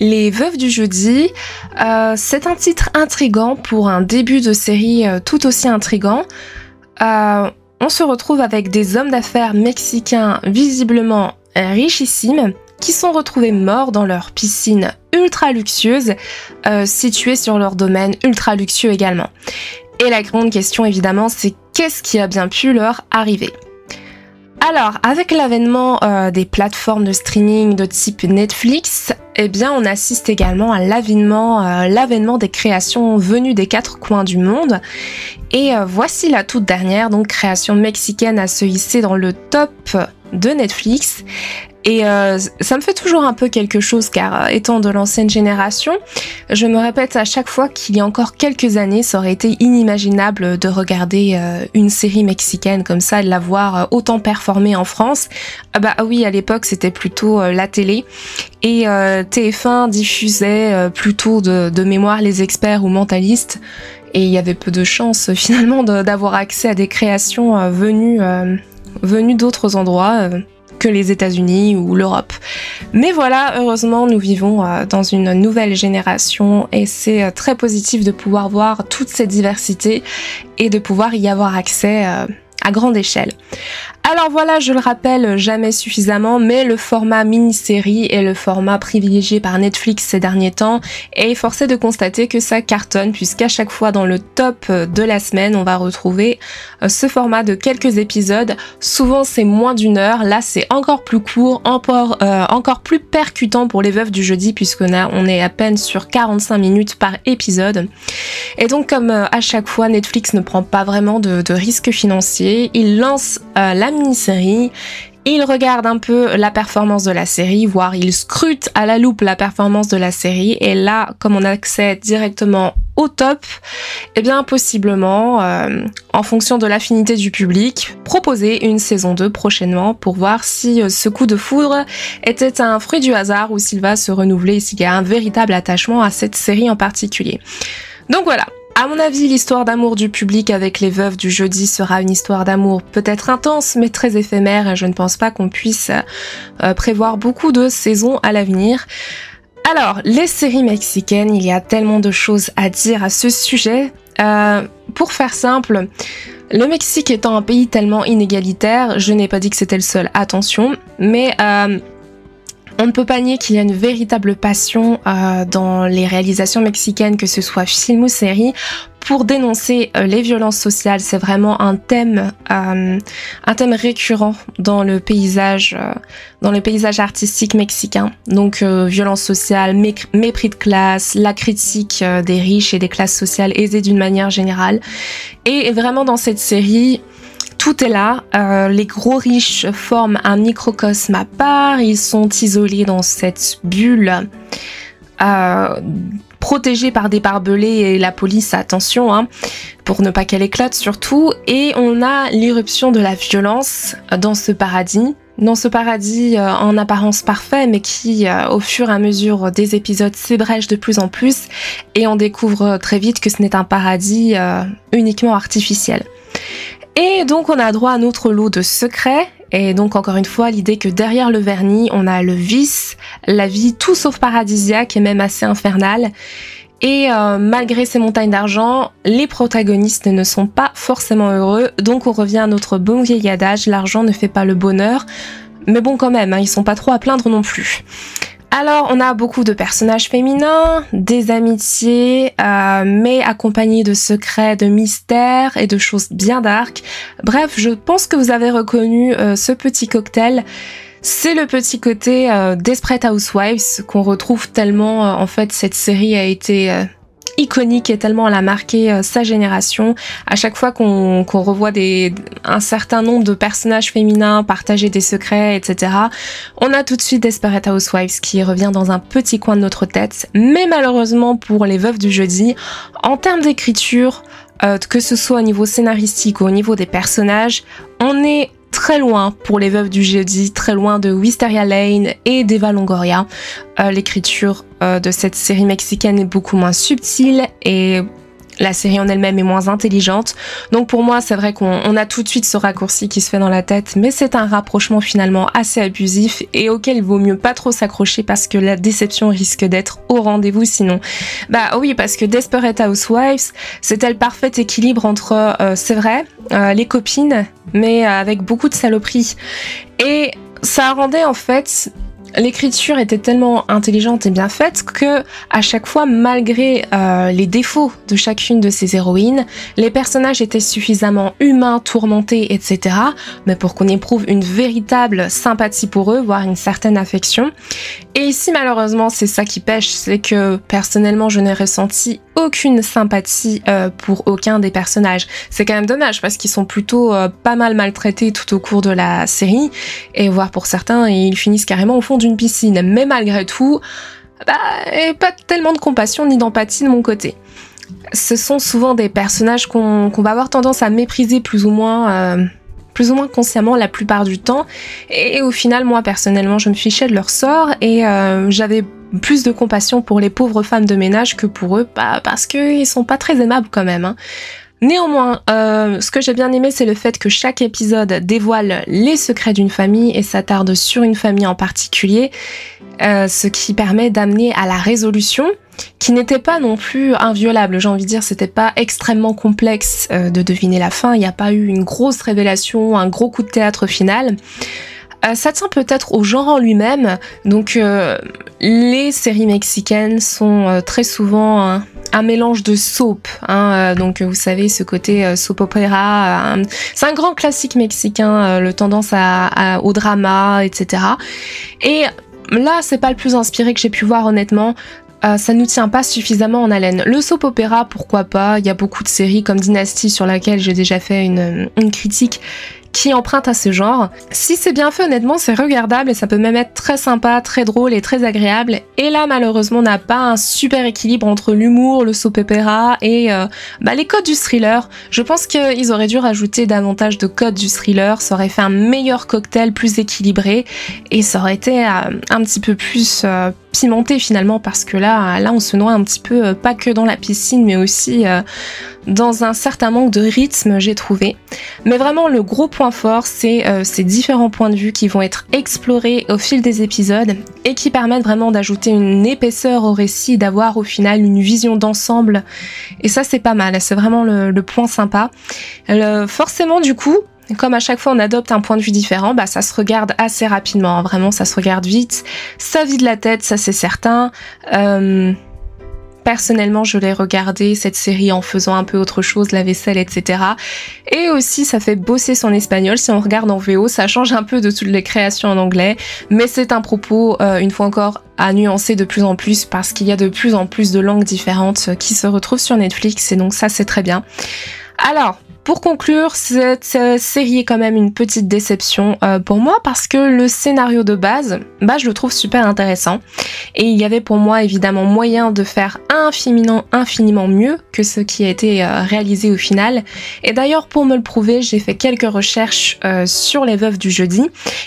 Les Veuves du Jeudi, c'est un titre intrigant pour un début de série tout aussi intrigant. On se retrouve avec des hommes d'affaires mexicains visiblement richissimes qui sont retrouvés morts dans leur piscine ultra luxueuse, située sur leur domaine ultra luxueux également. Et la grande question évidemment, c'est qu'est-ce qui a bien pu leur arriver ? Alors, avec l'avènement des plateformes de streaming de type Netflix, eh bien, on assiste également à l'avènement des créations venues des quatre coins du monde. Et voici la toute dernière, donc création mexicaine à se hisser dans le top de Netflix. Et ça me fait toujours un peu quelque chose car étant de l'ancienne génération, je me répète à chaque fois qu'il y a encore quelques années, ça aurait été inimaginable de regarder une série mexicaine comme ça et de la voir autant performer en France. Bah oui, à l'époque c'était plutôt la télé et TF1 diffusait plutôt de mémoire Les Experts ou Mentalistes et il y avait peu de chances finalement d'avoir accès à des créations venues d'autres endroits. Que les États-Unis ou l'Europe. Mais voilà, heureusement, nous vivons dans une nouvelle génération et c'est très positif de pouvoir voir toute cette diversité et de pouvoir y avoir accès à grande échelle. Alors voilà, je le rappelle jamais suffisamment, mais le format mini-série est le format privilégié par Netflix ces derniers temps et force est de constater que ça cartonne puisqu'à chaque fois dans le top de la semaine, on va retrouver ce format de quelques épisodes. Souvent c'est moins d'1 heure, là c'est encore plus court, encore plus percutant pour les Veuves du Jeudi puisqu'on est à peine sur 45 minutes par épisode. Et donc comme à chaque fois, Netflix ne prend pas vraiment de risques financiers, il lance la mini-série, il regarde un peu la performance de la série, voire il scrute à la loupe la performance de la série, et là, comme on accède directement au top, eh bien possiblement, en fonction de l'affinité du public, proposer une saison 2 prochainement pour voir si ce coup de foudre était un fruit du hasard ou s'il va se renouveler, s'il y a un véritable attachement à cette série en particulier. Donc voilà. À mon avis, l'histoire d'amour du public avec les Veuves du Jeudi sera une histoire d'amour peut-être intense, mais très éphémère, et je ne pense pas qu'on puisse prévoir beaucoup de saisons à l'avenir. Alors, les séries mexicaines, il y a tellement de choses à dire à ce sujet. Pour faire simple, le Mexique étant un pays tellement inégalitaire, je n'ai pas dit que c'était le seul, attention, mais on ne peut pas nier qu'il y a une véritable passion dans les réalisations mexicaines, que ce soit film ou série, pour dénoncer les violences sociales. C'est vraiment un thème récurrent dans le paysage artistique mexicain. Donc violences sociales, mépris de classe, la critique des riches et des classes sociales aisées d'une manière générale. Et vraiment dans cette série, tout est là, les gros riches forment un microcosme à part, ils sont isolés dans cette bulle, protégés par des barbelés et la police, attention, hein, pour ne pas qu'elle éclate surtout, et on a l'irruption de la violence dans ce paradis en apparence parfait, mais qui, au fur et à mesure des épisodes, s'ébrèche de plus en plus, et on découvre très vite que ce n'est un paradis uniquement artificiel. Et donc on a droit à notre lot de secrets, et donc encore une fois l'idée que derrière le vernis on a le vice, la vie tout sauf paradisiaque et même assez infernale. Et malgré ces montagnes d'argent, les protagonistes ne sont pas forcément heureux, donc on revient à notre bon vieil adage, l'argent ne fait pas le bonheur, mais bon quand même, hein, ils sont pas trop à plaindre non plus. Alors, on a beaucoup de personnages féminins, des amitiés, mais accompagnés de secrets, de mystères et de choses bien dark. Bref, je pense que vous avez reconnu ce petit cocktail. C'est le petit côté Desperate Housewives qu'on retrouve tellement, en fait, cette série a été iconique et tellement elle a marqué sa génération. À chaque fois qu'on revoit un certain nombre de personnages féminins partager des secrets, etc., on a tout de suite Desperate Housewives qui revient dans un petit coin de notre tête. Mais malheureusement pour les Veuves du Jeudi, en termes d'écriture, que ce soit au niveau scénaristique ou au niveau des personnages, on est très loin pour les Veuves du Jeudi, très loin de Wisteria Lane et d'Eva Longoria. L'écriture de cette série mexicaine est beaucoup moins subtile et la série en elle-même est moins intelligente. Donc pour moi, c'est vrai qu'on a tout de suite ce raccourci qui se fait dans la tête, mais c'est un rapprochement finalement assez abusif et auquel il vaut mieux pas trop s'accrocher parce que la déception risque d'être au rendez-vous sinon. Bah oui, parce que Desperate Housewives, c'était le parfait équilibre entre, c'est vrai, les copines, mais avec beaucoup de saloperies. Et ça rendait en fait... L'écriture était tellement intelligente et bien faite que, à chaque fois, malgré les défauts de chacune de ces héroïnes, les personnages étaient suffisamment humains, tourmentés, etc., mais pour qu'on éprouve une véritable sympathie pour eux, voire une certaine affection. Et ici, malheureusement, c'est ça qui pêche, c'est que, personnellement, je n'ai ressenti aucune sympathie pour aucun des personnages. C'est quand même dommage, parce qu'ils sont plutôt pas mal maltraités tout au cours de la série, et voire pour certains, ils finissent carrément au fond d'une piscine. Mais malgré tout, pas tellement de compassion ni d'empathie de mon côté. Ce sont souvent des personnages qu'on va avoir tendance à mépriser plus ou moins consciemment la plupart du temps, et au final, moi personnellement, je me fichais de leur sort, et j'avais plus de compassion pour les pauvres femmes de ménage que pour eux, parce qu'ils sont pas très aimables quand même, hein. Néanmoins, ce que j'ai bien aimé, c'est le fait que chaque épisode dévoile les secrets d'une famille et s'attarde sur une famille en particulier, ce qui permet d'amener à la résolution, qui n'était pas non plus inviolable. J'ai envie de dire, c'était pas extrêmement complexe de deviner la fin, il n'y a pas eu une grosse révélation, un gros coup de théâtre final. Ça tient peut-être au genre en lui-même, donc les séries mexicaines sont très souvent un mélange de soap, hein, donc vous savez ce côté soap opéra, c'est un grand classique mexicain, le tendance au drama, etc. Et là c'est pas le plus inspiré que j'ai pu voir honnêtement. Ça nous tient pas suffisamment en haleine. Le soap opéra, pourquoi pas, il y a beaucoup de séries comme Dynasty sur laquelle j'ai déjà fait une critique qui emprunte à ce genre. Si c'est bien fait, honnêtement, c'est regardable et ça peut même être très sympa, très drôle et très agréable. Et là, malheureusement, on n'a pas un super équilibre entre l'humour, le soap opéra et les codes du thriller. Je pense qu'ils auraient dû rajouter davantage de codes du thriller, ça aurait fait un meilleur cocktail, plus équilibré, et ça aurait été un petit peu plus pimenté finalement, parce que là on se noie un petit peu, pas que dans la piscine, mais aussi dans un certain manque de rythme, j'ai trouvé. Mais vraiment, le gros point fort, c'est ces différents points de vue qui vont être explorés au fil des épisodes et qui permettent vraiment d'ajouter une épaisseur au récit, d'avoir au final une vision d'ensemble. Et ça, c'est pas mal, c'est vraiment le point sympa. Forcément, du coup, comme à chaque fois on adopte un point de vue différent, ça se regarde assez rapidement, hein. Vraiment ça se regarde vite, ça vide la tête, ça c'est certain. Personnellement, je l'ai regardé cette série en faisant un peu autre chose, la vaisselle, etc. Et aussi, ça fait bosser son espagnol. Si on regarde en VO, ça change un peu de toutes les créations en anglais. Mais c'est un propos, une fois encore, à nuancer de plus en plus parce qu'il y a de plus en plus de langues différentes qui se retrouvent sur Netflix. Et donc ça, c'est très bien. Alors, pour conclure, cette série est quand même une petite déception pour moi parce que le scénario de base, je le trouve super intéressant et il y avait pour moi évidemment moyen de faire infiniment mieux que ce qui a été réalisé au final. Et d'ailleurs, pour me le prouver, j'ai fait quelques recherches sur Les Veuves du Jeudi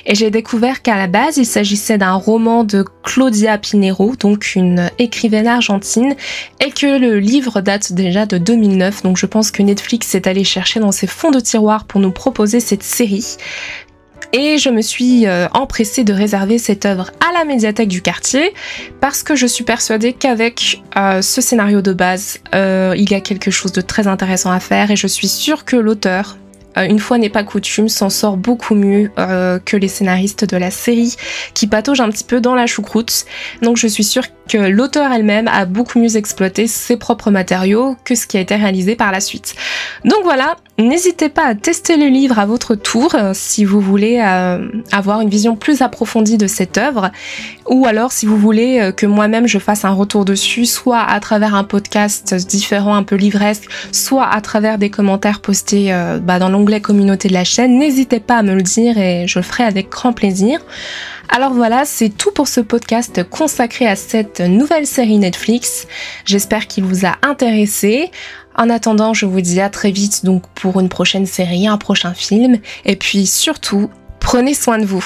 et j'ai découvert qu'à la base, il s'agissait d'un roman de Claudia Pinheiro, donc une écrivaine argentine, et que le livre date déjà de 2009, donc je pense que Netflix est allé chercher dans ses fonds de tiroir pour nous proposer cette série. Et je me suis empressée de réserver cette œuvre à la médiathèque du quartier parce que je suis persuadée qu'avec ce scénario de base, il y a quelque chose de très intéressant à faire et je suis sûre que l'auteur, une fois n'est pas coutume, s'en sort beaucoup mieux que les scénaristes de la série qui pataugent un petit peu dans la choucroute. Donc je suis sûre que l'auteur elle-même a beaucoup mieux exploité ses propres matériaux que ce qui a été réalisé par la suite. Donc voilà, n'hésitez pas à tester le livre à votre tour si vous voulez avoir une vision plus approfondie de cette œuvre, ou alors si vous voulez que moi-même je fasse un retour dessus, soit à travers un podcast différent un peu livresque, soit à travers des commentaires postés dans l'onglet communauté de la chaîne, n'hésitez pas à me le dire et je le ferai avec grand plaisir. Alors voilà, c'est tout pour ce podcast consacré à cette nouvelle série Netflix. J'espère qu'il vous a intéressé. En attendant, je vous dis à très vite donc pour une prochaine série, un prochain film. Et puis surtout, prenez soin de vous.